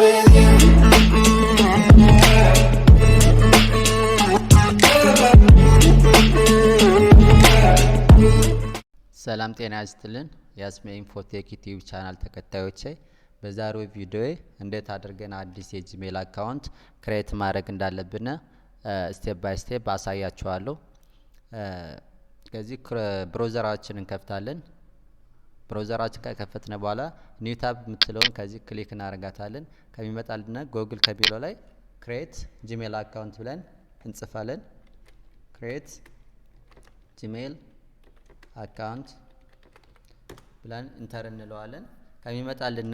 with you. ሰላም ጤና ይስጥልን የአስሜ ኢንፎ ቴክ ዩቲዩብ ቻናል ተከታዮቼ በዛሬው ቪዲዮ እንዴት አድርገን አዲስ የጂሜል አካውንት ክሬት ማድረግ እንዳለብን ስቴፕ ባይ ስቴፕ አሳያችኋለሁ። ከዚህ ብራውዘራችንን እንከፍታለን። ብራውዘራችን ከከፈትነ በኋላ ኒው ታብ የምትለውን ከዚህ ክሊክ እናደርጋታለን። ከሚመጣልን ጉግል ከሚለው ላይ ክሬት ጂሜል አካውንት ብለን እንጽፋለን። ክሬት ጂሜል አካውንት ብለን ኢንተር እንለዋለን። ከሚመጣልን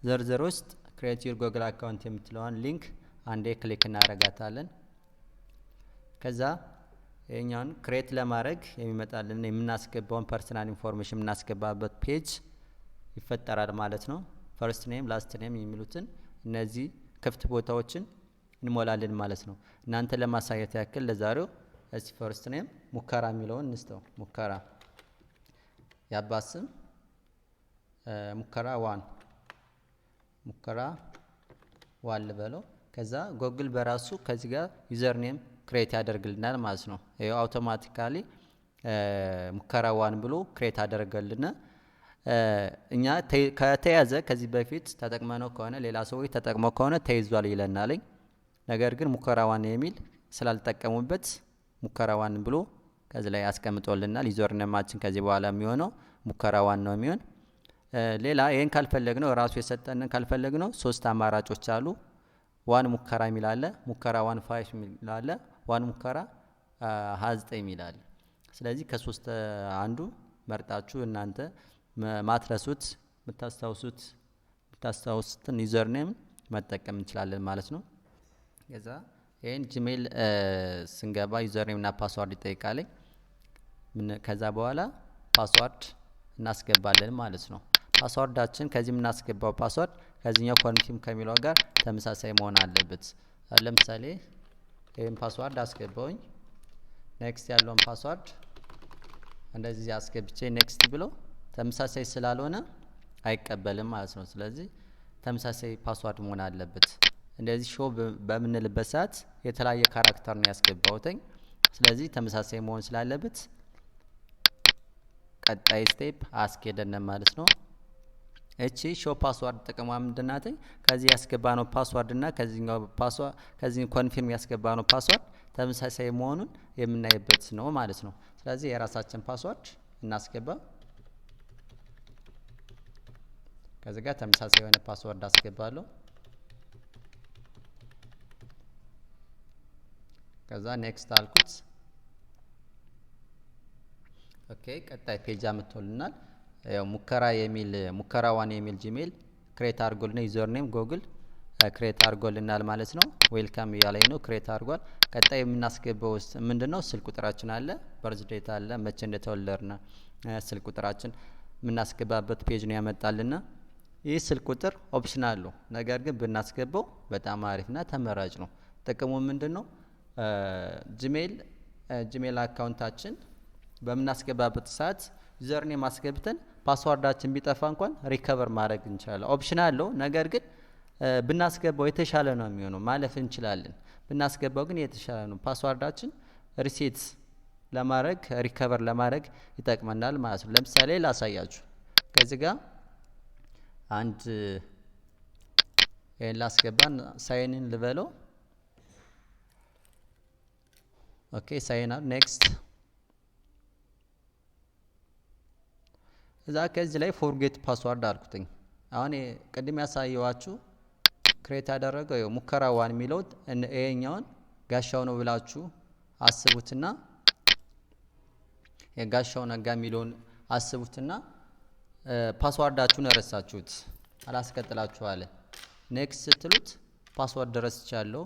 ዝርዝር ውስጥ ክሬት ዩር ጉግል አካውንት የምትለውን ሊንክ አንዴ ክሊክ እናደርጋታለን። ከዛ የኛውን ክሬት ለማድረግ የሚመጣልን የምናስገባውን ፐርሰናል ኢንፎርሜሽን የምናስገባበት ፔጅ ይፈጠራል ማለት ነው። ፈርስት ኔም ላስት ኔም የሚሉትን እነዚህ ክፍት ቦታዎችን እንሞላለን ማለት ነው። እናንተ ለማሳየት ያክል ለዛሬው እስቲ ፈርስት ኔም ሙከራ የሚለውን እንስተው። ሙከራ ያባስም ሙከራ ዋን ልበለው። ከዛ ጉግል በራሱ ከዚህ ጋር ዩዘር ኔም ክሬት ያደርግልናል ማለት ነው። ይሄው አውቶማቲካሊ ሙከራ ዋን ብሎ ክሬት ያደርግልና እኛ ከተያዘ ከዚህ በፊት ተጠቅመነው ከሆነ ሌላ ሰዎች ተጠቅመው ከሆነ ተይዟል ይለናል። ነገር ግን ሙከራ ዋን የሚል ስላልተጠቀሙበት ሙከራ ዋን ብሎ ከዚህ ላይ ያስቀምጦልናል። ዩዘር ኔማችን ከዚህ በኋላ የሚሆነው ሙከራ ዋን ነው የሚሆን። ሌላ ይሄን ካልፈለግነው ራሱ የሰጠንን ካልፈለግነው ሶስት አማራጮች አሉ። ዋን ሙከራ የሚል አለ፣ ሙከራ 15 የሚል አለ፣ ዋን ሙከራ 29 የሚል አለ። ስለዚህ ከሶስት አንዱ መርጣችሁ እናንተ ማትረሱት የምታስታውሱትን ዩዘር ኔም መጠቀም እንችላለን ማለት ነው። ከዛ ይሄን ጂሜል ስንገባ ዩዘር ኔም እና ፓስወርድ ይጠይቃል። ከዛ በኋላ ፓስወርድ እናስገባለን ማለት ነው። ፓስወርዳችን ከዚህ የምናስገባው ፓስወርድ ከዚህኛው ኮንፊርም ከሚለው ጋር ተመሳሳይ መሆን አለበት። ለምሳሌ ይሄን ፓስወርድ አስገባውኝ ኔክስት ያለውን ፓስወርድ እንደዚህ አስገብቼ ኔክስት ብሎ ተመሳሳይ ስላልሆነ አይቀበልም ማለት ነው። ስለዚህ ተመሳሳይ ፓስወርድ መሆን አለበት። እንደዚህ ሾው በምንልበት ሰዓት የተለያየ ካራክተር ነው ያስገባውኝ። ስለዚህ ተመሳሳይ መሆን ስላለበት ቀጣይ ስቴፕ አስኬደን ማለት ነው። እቺ ሾው ፓስወርድ ጥቅሟ ምንድናት? ከዚህ ያስገባነው ፓስወርድ እና ከዚህኛው ፓስወርድ ከዚህ ኮንፊርም ያስገባነው ፓስወርድ ተመሳሳይ መሆኑን የምናይበት ነው ማለት ነው። ስለዚህ የራሳችን ፓስወርድ እናስገባ። ከዚህ ጋር ተመሳሳይ የሆነ ፓስወርድ አስገባለሁ። ከዛ ኔክስት አልኩት። ኦኬ ቀጣይ ፔጅ አመጥቶልናል። ያው ሙከራ ዋን የሚል ጂሜል ክሬት አድርጎልና ዩዘር ኔም ጉግል ክሬት አድርጎልናል ማለት ነው። ዌልካም ያለኝ ነው ክሬት አድርጓል። ቀጣይ የምናስገባው ምንድነው? ስልክ ቁጥራችን አለ፣ በርዝ ዴት አለ፣ መቼ እንደተወለድና ስልክ ቁጥራችን የምናስገባበት ፔጅ ነው ያመጣልና ይህ ስልክ ቁጥር ኦፕሽናል ነው። ነገር ግን ብናስገባው በጣም አሪፍና ተመራጭ ነው። ጥቅሙ ምንድነው? ጂሜል አካውንታችን በምናስገባበት ሰዓት ዩዘር ኔም ማስገብተን ፓስወርዳችን ቢጠፋ እንኳን ሪከቨር ማድረግ እንችላለን። ኦፕሽናል ነው። ነገር ግን ብናስገባው የተሻለ ነው የሚሆነው። ማለፍ እንችላለን። ብናስገባው ግን የተሻለ ነው። ፓስወርዳችን ሪሴት ለማድረግ ሪከቨር ለማድረግ ይጠቅመናል ማለት ነው። ለምሳሌ ላሳያችሁ። ከዚህ ጋር አንድ ይሄን ላስገባን ሳይንን ልበለው። ኦኬ ሳይን አውት ኔክስት። እዛ ከዚህ ላይ ፎርጌት ፓስወርድ አልኩትኝ። አሁን ቅድም ያሳየዋችሁ ክሬት ያደረገው ሙከራ ዋን የሚለው ይሄኛውን ጋሻው ነው ብላችሁ አስቡትና የጋሻው ነጋ የሚለውን አስቡትና ፓስወርዳችሁን ረሳችሁት አላስቀጥላችኋል። ኔክስት ስትሉት ፓስወርድ ረስቻለሁ፣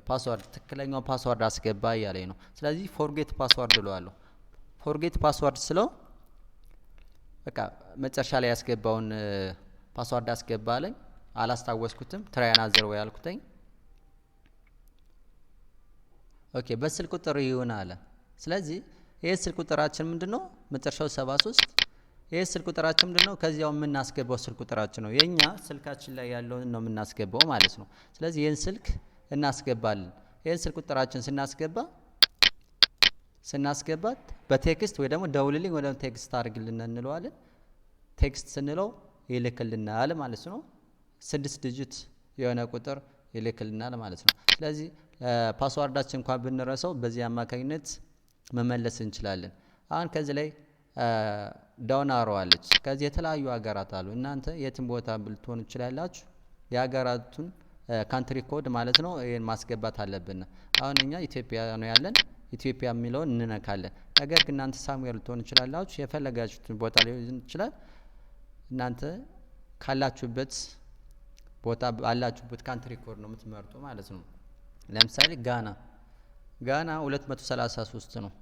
ፓስወርድ ትክክለኛው ፓስወርድ አስገባ እያለኝ ነው። ስለዚህ ፎርጌት ፓስወርድ እለዋለሁ። ፎርጌት ፓስወርድ ስለው በቃ መጨረሻ ላይ ያስገባውን ፓስወርድ አስገባለኝ። አላስታወስኩትም። ትራይ አናዘር ወይ አልኩትኝ። ኦኬ በስልክ ቁጥር ይሆን አለ። ስለዚህ ይሄ ስልክ ቁጥራችን ምንድነው? መጨረሻው 73 ይሄ ስልክ ቁጥራችን ምንድነው ከዚያው የምናስገባው ስልክ ቁጥራችን ነው የኛ ስልካችን ላይ ያለውን ነው የምናስገባው ማለት ነው ስለዚህ ይሄን ስልክ እናስገባለን ይሄን ስልክ ቁጥራችን ስናስገባት በቴክስት ወይ ደግሞ ደውልልኝ ወይ ደግሞ ቴክስት አድርግልን እንለዋለን ቴክስት ስንለው ይልክልናል ማለት ነው 6 ዲጂት የሆነ ቁጥር ይልክልናል ማለት ነው ስለዚህ ፓስዋርዳችን እንኳን ብንረሳው በዚህ አማካኝነት መመለስ እንችላለን አሁን ከዚህ ላይ ዳውን አሮ አለች ከዚህ የተለያዩ ሀገራት አሉ እናንተ የትም ቦታ ብልትሆኑ ይችላልላችሁ የሀገራቱን ካንትሪ ኮድ ማለት ነው ይሄን ማስገባት አለብን አሁን እኛ ኢትዮጵያ ነው ያለን ኢትዮጵያ የሚለውን እንነካለን ነገር ግን እናንተ ሳሙኤል ልትሆኑ ይችላልላችሁ የፈለጋችሁትን ቦታ ሊሆን ይችላል እናንተ ካላችሁበት ቦታ ባላችሁበት ካንትሪ ኮድ ነው የምትመርጡ ማለት ነው ለምሳሌ ጋና 233 ነው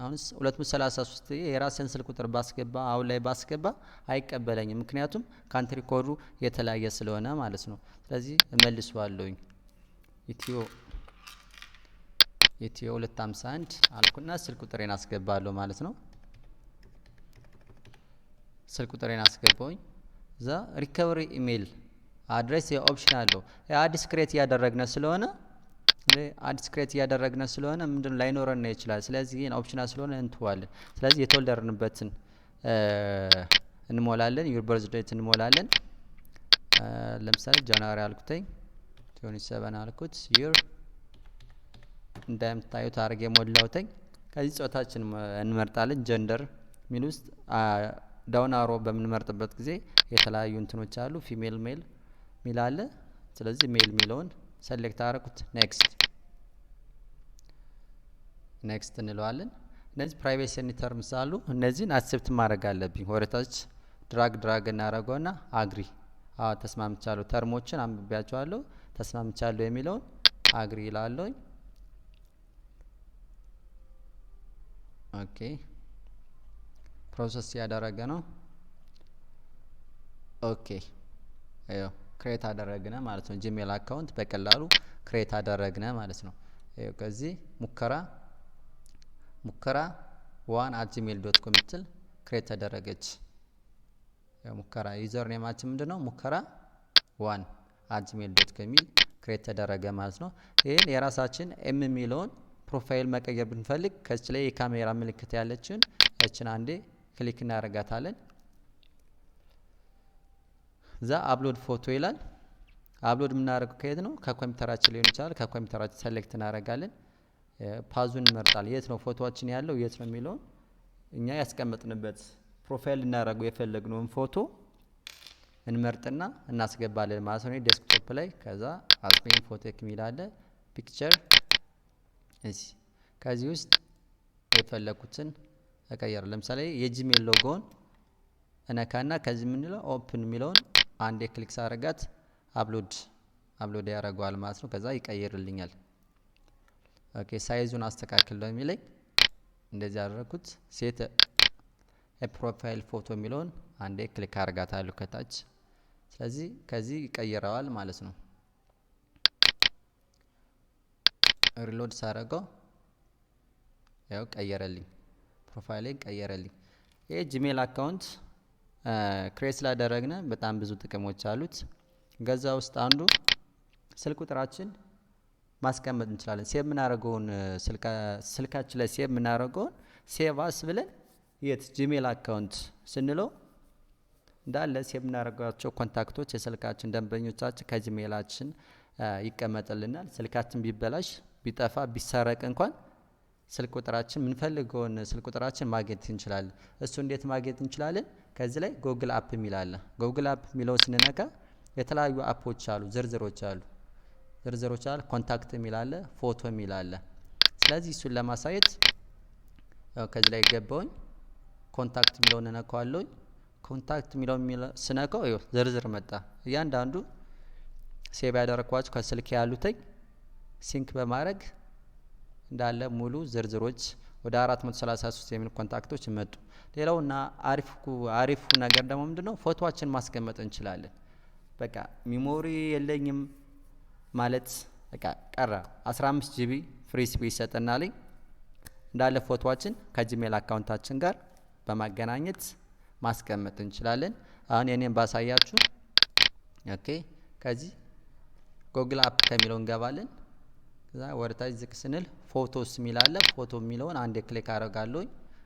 አሁን 233 የራስን ስልክ ቁጥር ባስገባ አሁን ላይ ባስገባ አይቀበለኝም ምክንያቱም ካንትሪ ኮዱ የተለያየ ስለሆነ ማለት ነው ስለዚህ እመልሰዋለሁኝ ኢትዮ 251 አልኩና ስልክ ቁጥሬን አስገባለሁ ማለት ነው ስልክ ቁጥሬን አስገባውኝ እዛ ሪከቨሪ ኢሜል አድሬስ የኦፕሽን አለው አዲስ ክሬት ያደረግነ ስለሆነ ምንድነው ላይኖረን ነው ይችላል ስለዚህ ይሄን ኦፕሽናል ስለሆነ እንተዋለን ስለዚህ የተወለድንበትን እንሞላለን ዩር በርዝ ዴት እንሞላለን ለምሳሌ ጃንዋሪ አልኩተኝ 27 አልኩት ዩር እንደምታዩት አርጌ ሞላውተኝ ከዚህ ጾታችን እንመርጣለን ጀንደር ሚል ውስጥ ዳውን አሮ በምንመርጥበት ጊዜ የተለያዩ እንትኖች አሉ ፊሜል ሜል ሚል አለ ስለዚህ ሜል ሚለውን ሰሌክት አረኩት ኔክስት እንለዋለን እነዚህ ፕራይቬሲ ተርምስ አሉ እነዚህን አክሴፕት ማድረግ አለብኝ ወረታች ድራግ እናረጋውና አግሪ ተስማምቻለሁ ተርሞችን አንብቤያቸዋለሁ ተስማምቻለሁ የሚለውን አግሪ ይላልኝ ኦኬ ፕሮሰስ ያደረገ ነው ኦኬ አዮ ክሬት አደረግነ ማለት ነው ጂሜል አካውንት በቀላሉ ክሬት አደረግነ ማለት ነው አዮ ከዚህ ሙከራ 1@gmail.com ትል ክሬት ተደረገች ያው ሙከራ ዩዘር ኔማችን ምንድነው ሙከራ 1@gmail.com ሚል ክሬት ተደረገ ማለት ነው ይሄን የራሳችን ኤም ሚለውን ፕሮፋይል መቀየር ብንፈልግ ከዚህ ላይ የካሜራ ምልክት ያለችን እቺን አንዴ ክሊክ እናረጋታለን ዛ አፕሎድ ፎቶ ይላል አፕሎድ ምናረጋው ከየት ነው ከኮምፒውተራችን ሊሆን ይችላል ከኮምፒውተራችን ሰሌክት እናረጋለን ፓዙን እንመርጣለን የት ነው ፎቶአችን ያለው የት ነው የሚለው እኛ ያስቀመጥንበት ፕሮፋይል እናረጋው የፈለግነውን ፎቶ እንመርጥና እናስገባለን ማለት ነው ዴስክቶፕ ላይ ከዛ አስሜ ኢንፎ ቴክ ሚል አለ ፒክቸር እዚህ ከዚህ ውስጥ የፈለኩትን እቀየር ለምሳሌ የጂሜል ሎጎን እነካና ከዚህ ምን ይላል ኦፕን ሚለውን አንዴ ክሊክ ሳረጋት አፕሎድ ያደርጋል ማለት ነው ከዛ ይቀየርልኛል ኦኬ ሳይዙን አስተካክል ነው የሚለኝ እንደዚህ አደረኩት ሴት ፕሮፋይል ፎቶ ሚለውን አንዴ ክሊክ አርጋታለሁ ከታች ስለዚህ ከዚህ ይቀየራል ማለት ነው ሪሎድ ሳረጋው ያው ቀየረልኝ ፕሮፋይሌን ቀየረልኝ ይሄ ጂሜል አካውንት ክሬት ስላደረግነ በጣም ብዙ ጥቅሞች አሉት ገዛ ውስጥ አንዱ ስልክ ቁጥራችን ማስቀመጥ እንችላለን ሴቭ ምናረጋውን ስልካችን ላይ ሴቭ ምናረጋውን ሴቭ አስ ብለን የት ጂሜል አካውንት ስንለው እንዳለ ሴቭ ምናረጋቸው ኮንታክቶች የስልካችን ደንበኞቻችን ከጂሜላችን ይቀመጥልናል ስልካችን ቢበላሽ ቢጠፋ ቢሰረቅ እንኳን ስልክ ቁጥራችን ምንፈልገውን ስልክ ቁጥራችን ማግኘት እንችላለን እሱ እንዴት ማግኘት እንችላለን ከዚህ ላይ ጉግል አፕ ሚል አለ ጉግል አፕ ሚለው ስንነካ የተለያዩ አፖች አሉ ዝርዝሮች አሉ ኮንታክት ሚል አለ ፎቶ ሚል አለ ስለዚህ እሱን ለማሳየት ከዚህ ላይ ገባውኝ ኮንታክት ሚለውን ነካዋለሁ ኮንታክት ሚለው ስነካው ዝርዝር መጣ እያንዳንዱ ሴቭ ያደረኳቸው ከስልክ ያሉትኝ ሲንክ በማድረግ እንዳለ ሙሉ ዝርዝሮች ወደ 433 የሚል ኮንታክቶች መጡ ሌላውና አሪፉ ነገር ደግሞ ምንድነው ፎቶአችን ማስቀመጥ እንችላለን በቃ ሚሞሪ የለኝም ማለት በቃ ቀረ 15 ጂቢ ፍሪ ስፔስ ሰጠናልኝ እንዳለ ፎቶአችን ከጂሜል አካውንታችን ጋር በማገናኘት ማስቀመጥ እንችላለን። አሁን የኔን ባሳያችሁ ኦኬ ከዚህ ጉግል አፕ ከሚለው እንገባለን። ከዛ ወርታች ዝቅ ስንል ፎቶስ ሚል አለ። ፎቶ ሚለውን አንዴ ክሊክ አደርጋለሁ።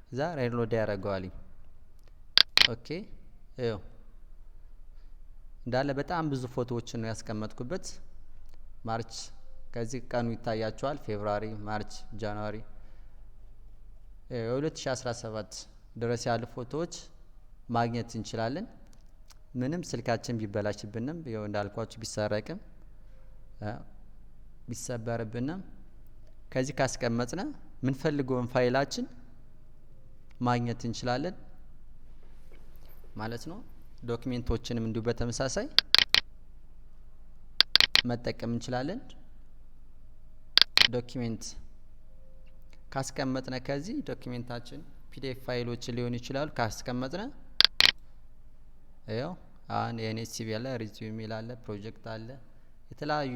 ከዛ ሬሎድ ያደርጋል። ኦኬ ይኸው እንዳለ በጣም ብዙ ፎቶዎችን ነው ያስቀመጥኩበት። ማርች ከዚህ ቀኑ ይታያችኋል። ፌብሩዋሪ፣ ማርች፣ ጃንዋሪ 2017 ድረስ ያሉ ፎቶዎች ማግኘት እንችላለን። ምንም ስልካችን ቢበላሽብንም ይኸው እንዳልኳችሁ ቢሰረቅም ቢሰበርብንም ከዚህ ካስቀመጥነ ምን ፈልገውን ፋይላችን ማግኘት እንችላለን ማለት ነው። ዶክመንቶችንም እንዲሁ በተመሳሳይ መጠቀም እንችላለን። ዶክመንት ካስቀመጥነ ከዚህ ዶክመንታችን ፒዲኤፍ ፋይሎች ሊሆን ይችላል። ካስቀመጥነ ያው አሁን የኔ ሲቪ አለ፣ ሪዚዩም አለ፣ ፕሮጀክት አለ፣ የተለያዩ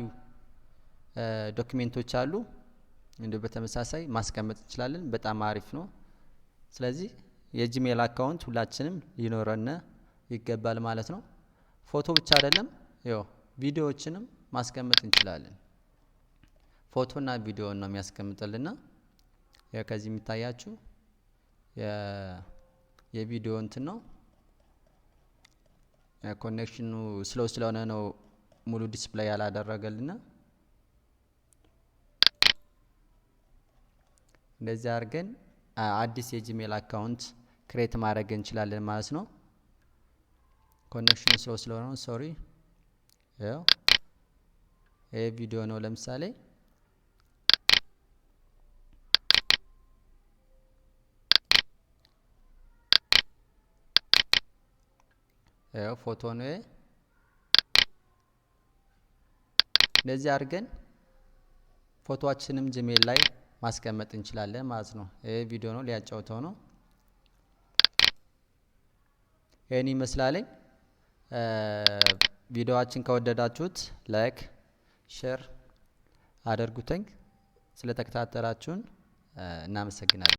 ዶክመንቶች አሉ። እንዲሁ በተመሳሳይ ማስቀመጥ እንችላለን። በጣም አሪፍ ነው። ስለዚህ የጂሜል አካውንት ሁላችንም ሊኖረን ይገባል ማለት ነው። ፎቶ ብቻ አይደለም ያው ቪዲዮዎችንም ማስቀመጥ እንችላለን። ፎቶና ቪዲዮን ነው የሚያስቀምጥልና ያው ከዚህ የሚታያችሁ የቪዲዮ እንትን ነው። ኮኔክሽኑ ስሎው ስለሆነ ነው ሙሉ ዲስፕሌይ ያላደረገልና እንደዚህ አድርገን አዲስ የጂሜል አካውንት ክሬት ማድረግ እንችላለን ማለት ነው። ኮኔክሽኑ ስሎው ስለሆነ ነው ሶሪ። ያው ይሄ ቪዲዮ ነው ለምሳሌ ያው ፎቶ ነው። እንደዚህ አድርገን ፎቶአችንም ጂሜል ላይ ማስቀመጥ እንችላለን ማለት ነው። ይሄ ቪዲዮ ነው ሊያጫውተው ነው። ይሄን ይመስላል። ቪዲዮአችን ከወደዳችሁት ላይክ ሼር አድርጉትኝ። ስለተከታተላችሁን እናመሰግናለን።